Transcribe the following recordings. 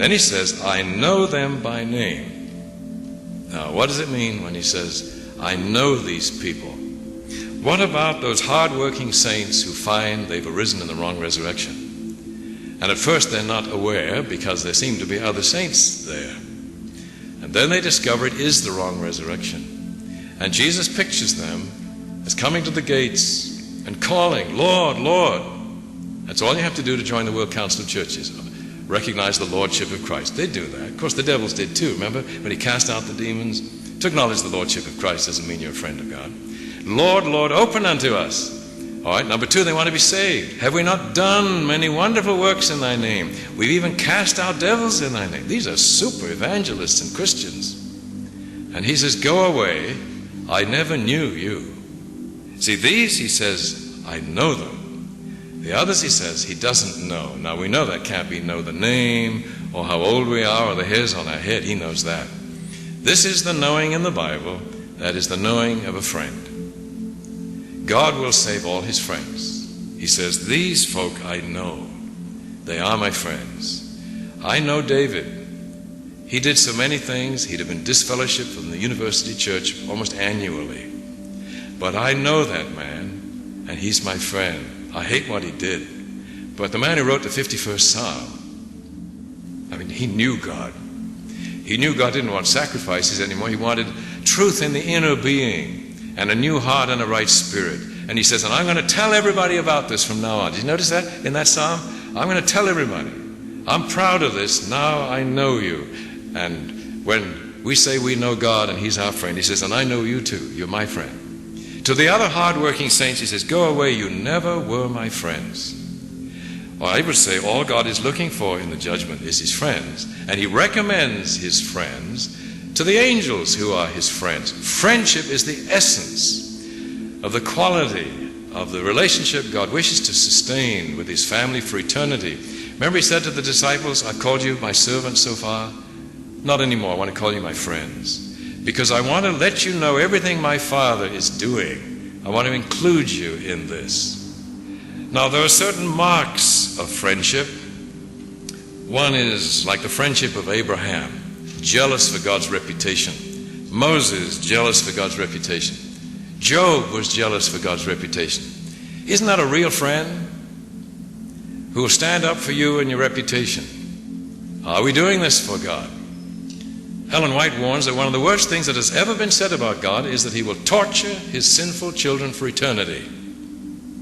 Then he says, I know them by name. Now, what does it mean when he says, I know these people? What about those hard-working saints who find they've arisen in the wrong resurrection? And at first they're not aware because there seem to be other saints there. And then they discover it is the wrong resurrection. And Jesus pictures them as coming to the gates and calling, Lord, Lord. That's all you have to do to join the World Council of Churches. Recognize the Lordship of Christ. They do that. Of course, the devils did too. Remember when he cast out the demons? To acknowledge the Lordship of Christ doesn't mean you're a friend of God. Lord, Lord, open unto us. All right, number two, they want to be saved. Have we not done many wonderful works in thy name? We've even cast out devils in thy name. These are super evangelists and Christians. And he says, go away. I never knew you. See, these, he says, I know them. The others, he says, he doesn't know. Now, we know that can't be know the name or how old we are or the hairs on our head. He knows that. This is the knowing in the Bible. That is the knowing of a friend. God will save all his friends. He says, these folk I know. They are my friends. I know David. He did so many things. He'd have been disfellowshipped from the university church almost annually. But I know that man, and he's my friend. I hate what he did. But the man who wrote the 51st Psalm, I mean, he knew God. He knew God didn't want sacrifices anymore. He wanted truth in the inner being and a new heart and a right spirit. And he says, and I'm going to tell everybody about this from now on. Did you notice that in that psalm? I'm going to tell everybody. I'm proud of this. Now I know you. And when we say we know God and he's our friend, he says, and I know you too. You're my friend. To the other hard-working saints, he says, go away. You never were my friends. Well, I would say all God is looking for in the judgment is his friends. And he recommends his friends to the angels who are his friends. Friendship is the essence of the quality of the relationship God wishes to sustain with his family for eternity. Remember he said to the disciples, I've called you my servants so far. Not anymore. I want to call you my friends. Because I want to let you know everything my Father is doing. I want to include you in this. Now, there are certain marks of friendship. One is like the friendship of Abraham, jealous for God's reputation. Moses, jealous for God's reputation. Job was jealous for God's reputation. Isn't that a real friend who will stand up for you and your reputation? Are we doing this for God? Ellen White warns that one of the worst things that has ever been said about God is that he will torture his sinful children for eternity.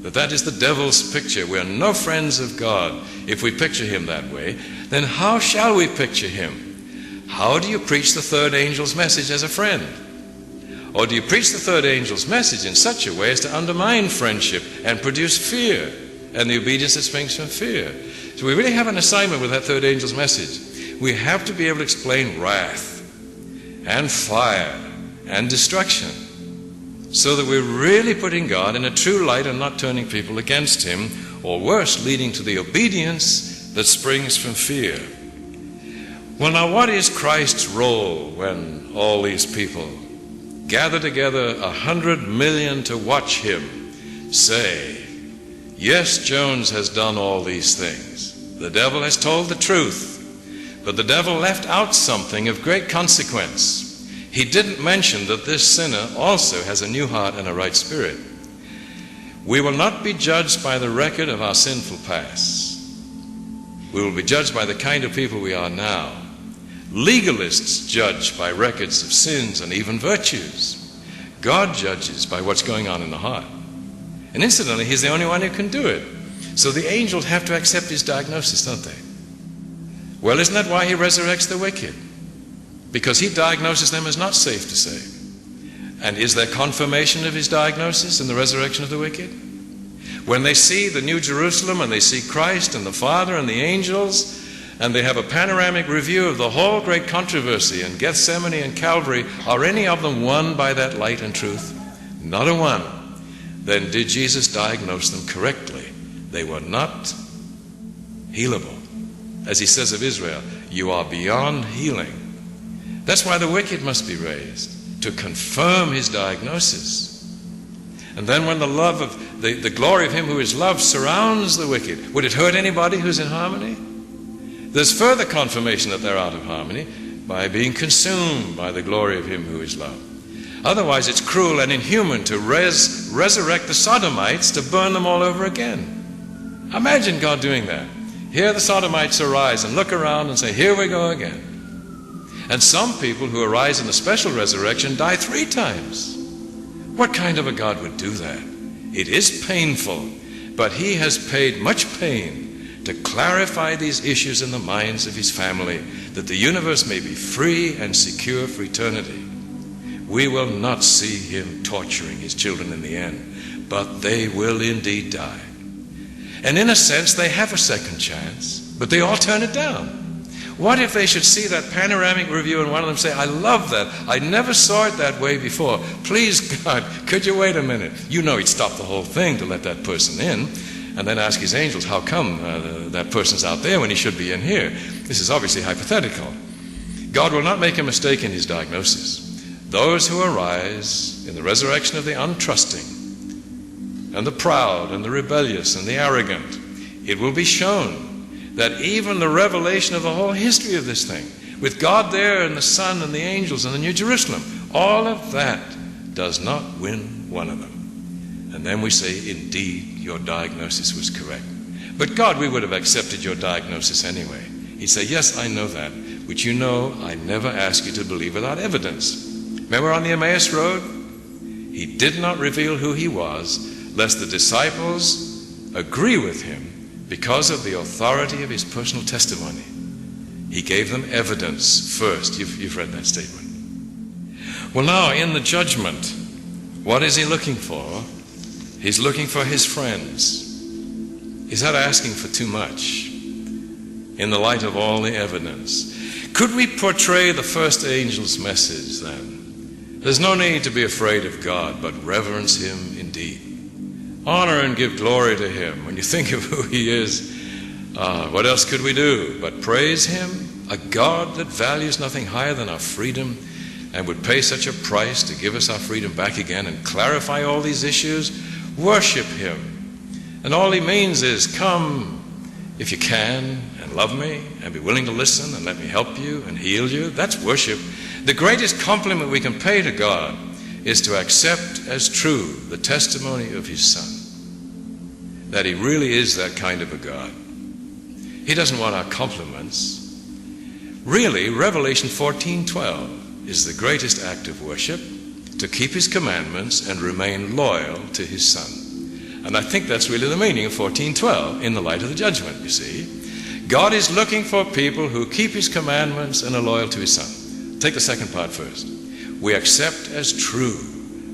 That is the devil's picture. We are no friends of God. If we picture him that way, then how shall we picture him? How do you preach the third angel's message as a friend? Or do you preach the third angel's message in such a way as to undermine friendship and produce fear and the obedience that springs from fear? So we really have an assignment with that third angel's message. We have to be able to explain wrath and fire and destruction so that we're really putting God in a true light and not turning people against him, or worse, leading to the obedience that springs from fear. Well, now, what is Christ's role when all these people gather together 100 million to watch him say, yes, Jones has done all these things. The devil has told the truth. But the devil left out something of great consequence. He didn't mention that this sinner also has a new heart and a right spirit. We will not be judged by the record of our sinful past. We will be judged by the kind of people we are now. Legalists judge by records of sins and even virtues. God judges by what's going on in the heart. And incidentally, he's the only one who can do it. So the angels have to accept his diagnosis, don't they? Well, isn't that why he resurrects the wicked? Because he diagnoses them as not safe to save. And is there confirmation of his diagnosis in the resurrection of the wicked? When they see the New Jerusalem and they see Christ and the Father and the angels, and they have a panoramic review of the whole great controversy in Gethsemane and Calvary, are any of them won by that light and truth? Not a one. Then did Jesus diagnose them correctly? They were not healable. As he says of Israel, you are beyond healing. That's why the wicked must be raised, to confirm his diagnosis. And then when the love of the glory of him who is loved surrounds the wicked, would it hurt anybody who's in harmony? There's further confirmation that they're out of harmony by being consumed by the glory of him who is love. Otherwise, it's cruel and inhuman to resurrect the Sodomites to burn them all over again. Imagine God doing that. Here the Sodomites arise and look around and say, here we go again. And some people who arise in the special resurrection die 3 times. What kind of a God would do that? It is painful, but he has paid much pain to clarify these issues in the minds of his family, that the universe may be free and secure for eternity. We will not see him torturing his children in the end, but they will indeed die. And in a sense, they have a second chance, but they all turn it down. What if they should see that panoramic review and one of them say, I love that. I never saw it that way before. Please, God, could you wait a minute? You know he'd stop the whole thing to let that person in and then ask his angels, how come that person's out there when he should be in here? This is obviously hypothetical. God will not make a mistake in his diagnosis. Those who arise in the resurrection of the untrusting and the proud and the rebellious and the arrogant, it will be shown that even the revelation of the whole history of this thing, with God there and the Son and the angels and the New Jerusalem, all of that does not win one of them. And then we say, indeed, your diagnosis was correct. But God, we would have accepted your diagnosis anyway. He'd say, yes, I know that, which you know I never ask you to believe without evidence. Remember on the Emmaus Road? He did not reveal who he was, lest the disciples agree with him because of the authority of his personal testimony. He gave them evidence first. You've read that statement. Well, now, in the judgment, what is he looking for? He's looking for his friends. He's not asking for too much in the light of all the evidence. Could we portray the first angel's message then? There's no need to be afraid of God, but reverence him indeed. Honor and give glory to him. When you think of who he is, what else could we do but praise him? A God that values nothing higher than our freedom and would pay such a price to give us our freedom back again and clarify all these issues. Worship him. And all he means is, come if you can and love me and be willing to listen and let me help you and heal you. That's worship. The greatest compliment we can pay to God is to accept as true the testimony of his Son, that he really is that kind of a God. He doesn't want our compliments. Really, Revelation 14:12 is the greatest act of worship, to keep his commandments and remain loyal to his Son. And I think that's really the meaning of 14:12 in the light of the judgment, you see. God is looking for people who keep his commandments and are loyal to his Son. Take the second part first. We accept as true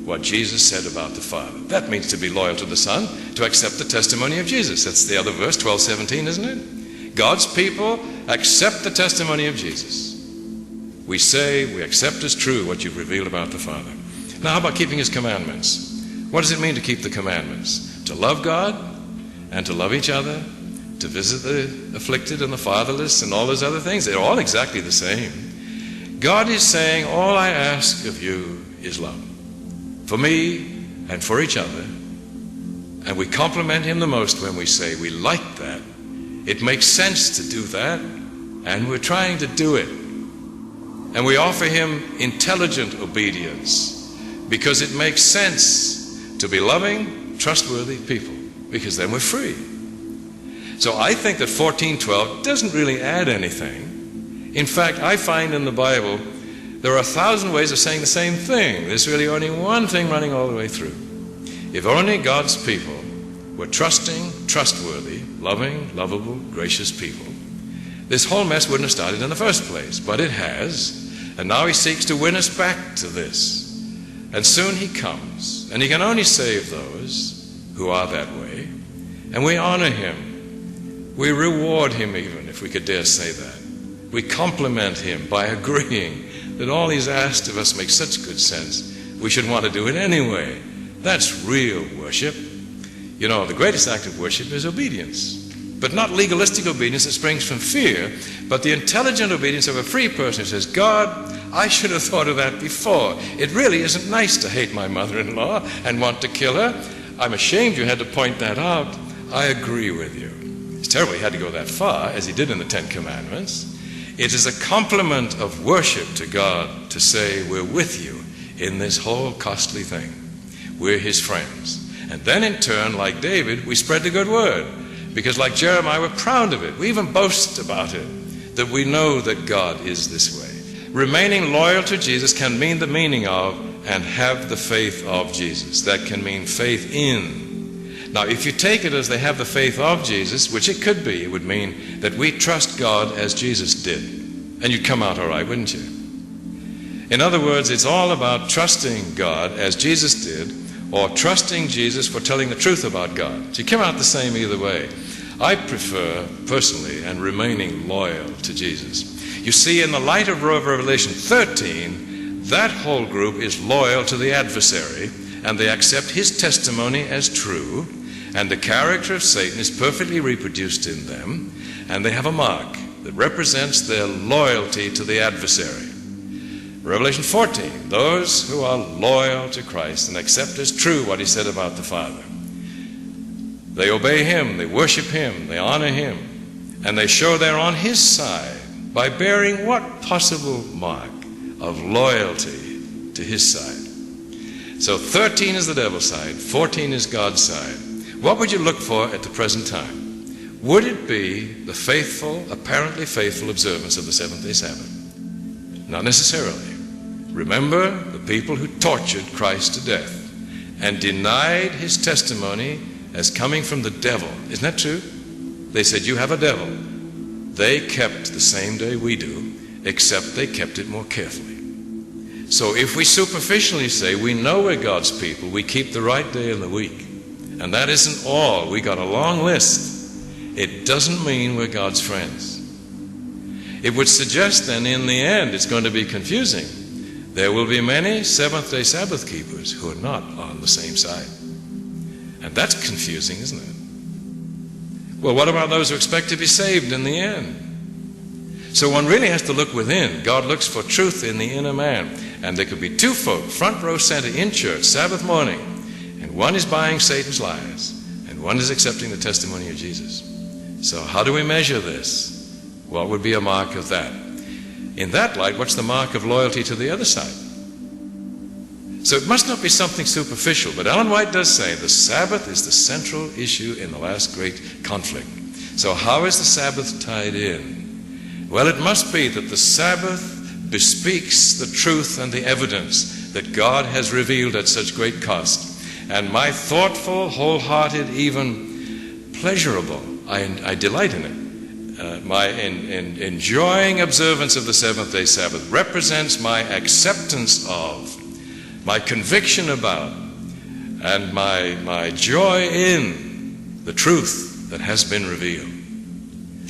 what Jesus said about the Father. That means to be loyal to the Son, to accept the testimony of Jesus. That's the other verse, 12:17, isn't it? God's people accept the testimony of Jesus. We say we accept as true what you've revealed about the Father. Now, how about keeping his commandments? What does it mean to keep the commandments? To love God and to love each other, to visit the afflicted and the fatherless and all those other things. They're all exactly the same. God is saying, all I ask of you is love. For me and for each other. And we compliment him the most when we say we like that. It makes sense to do that. And we're trying to do it. And we offer him intelligent obedience. Because it makes sense to be loving, trustworthy people. Because then we're free. So I think that 14:12 doesn't really add anything. In fact, I find in the Bible there are 1,000 ways of saying the same thing. There's really only one thing running all the way through. If only God's people were trusting, trustworthy, loving, lovable, gracious people, this whole mess wouldn't have started in the first place. But it has. And now he seeks to win us back to this. And soon he comes. And he can only save those who are that way. And we honor him. We reward him even, if we could dare say that. We compliment him by agreeing that all he's asked of us makes such good sense, we should want to do it anyway. That's real worship. You know, the greatest act of worship is obedience. But not legalistic obedience that springs from fear, but the intelligent obedience of a free person who says, God, I should have thought of that before. It really isn't nice to hate my mother-in-law and want to kill her. I'm ashamed you had to point that out. I agree with you. It's terrible he had to go that far, as he did in the Ten Commandments. It is a compliment of worship to God to say, we're with you in this whole costly thing. We're his friends. And then in turn, like David, we spread the good word. Because like Jeremiah, we're proud of it. We even boast about it, that we know that God is this way. Remaining loyal to Jesus can mean the meaning of and have the faith of Jesus. That can mean faith in. Now, if you take it as they have the faith of Jesus, which it could be, it would mean that we trust God as Jesus did. And you'd come out all right, wouldn't you? In other words, it's all about trusting God as Jesus did, or trusting Jesus for telling the truth about God. So you come out the same either way. I prefer, personally, and remaining loyal to Jesus. You see, in the light of Revelation 13, that whole group is loyal to the adversary, and they accept his testimony as true, and the character of Satan is perfectly reproduced in them, and they have a mark that represents their loyalty to the adversary. Revelation 14, those who are loyal to Christ and accept as true what he said about the Father. They obey him, they worship him, they honor him, and they show they're on his side by bearing what possible mark of loyalty to his side. So 13 is the devil's side, 14 is God's side. What would you look for at the present time? Would it be the faithful, apparently faithful observance of the seventh-day Sabbath? Not necessarily. Remember the people who tortured Christ to death and denied his testimony as coming from the devil. Isn't that true? They said, you have a devil. They kept the same day we do, except they kept it more carefully. So if we superficially say we know we're God's people, we keep the right day in the week, and that isn't all. We got a long list. It doesn't mean we're God's friends. It would suggest then in the end it's going to be confusing. There will be many seventh-day Sabbath keepers who are not on the same side. And that's confusing, isn't it? Well, what about those who expect to be saved in the end? So one really has to look within. God looks for truth in the inner man. And there could be two folk, front row center in church, Sabbath morning, and one is buying Satan's lies, and one is accepting the testimony of Jesus. So how do we measure this? What would be a mark of that? In that light, what's the mark of loyalty to the other side? So it must not be something superficial, but Ellen White does say the Sabbath is the central issue in the last great conflict. So how is the Sabbath tied in? Well, it must be that the Sabbath bespeaks the truth and the evidence that God has revealed at such great cost. And my thoughtful, wholehearted, even pleasurable, I delight in it. My enjoying observance of the seventh-day Sabbath represents my acceptance of, my conviction about, and my joy in the truth that has been revealed.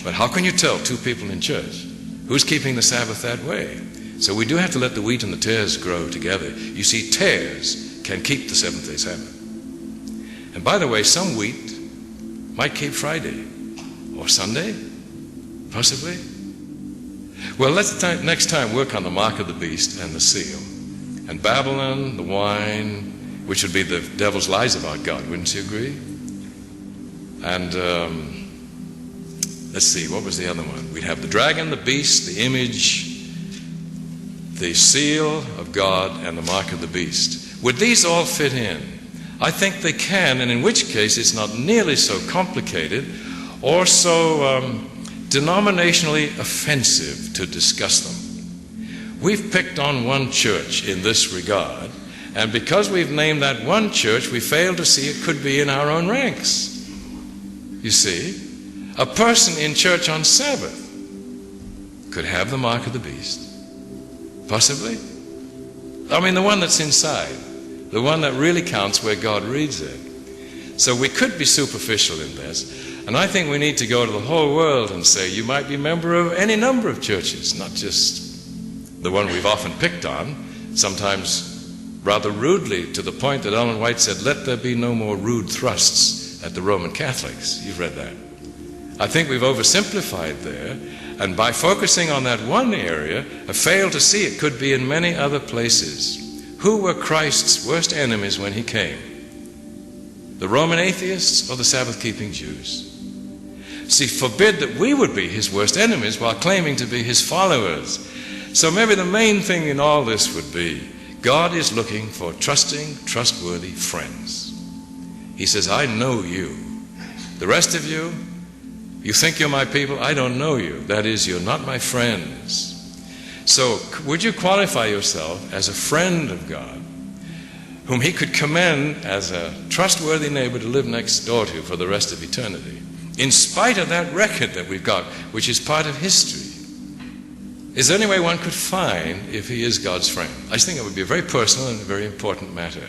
But how can you tell two people in church? Who's keeping the Sabbath that way? So we do have to let the wheat and the tares grow together. You see, tares can keep the seventh-day Sabbath. And by the way, some wheat might keep Friday or Sunday. Possibly. Well, let's next time work on the mark of the beast and the seal. And Babylon, the wine, which would be the devil's lies about God, wouldn't you agree? And let's see, what was the other one? We'd have the dragon, the beast, the image, the seal of God, and the mark of the beast. Would these all fit in? I think they can, and in which case it's not nearly so complicated or so denominationally offensive to discuss them. We've picked on one church in this regard, and because we've named that one church, we fail to see it could be in our own ranks. You see, a person in church on Sabbath could have the mark of the beast. Possibly. I mean, the one that's inside, the one that really counts where God reads it. So we could be superficial in this. And I think we need to go to the whole world and say, you might be a member of any number of churches, not just the one we've often picked on, sometimes rather rudely, to the point that Ellen White said, let there be no more rude thrusts at the Roman Catholics. You've read that. I think we've oversimplified there, and by focusing on that one area, have failed to see it could be in many other places. Who were Christ's worst enemies when he came? The Roman atheists or the Sabbath-keeping Jews? See, forbid that we would be his worst enemies while claiming to be his followers. So maybe the main thing in all this would be, God is looking for trusting, trustworthy friends. He says, I know you. The rest of you, you think you're my people, I don't know you. That is, you're not my friends. So would you qualify yourself as a friend of God, whom he could commend as a trustworthy neighbor to live next door to for the rest of eternity, in spite of that record that we've got, which is part of history? Is there any way one could find if he is God's friend? I just think it would be a very personal and a very important matter.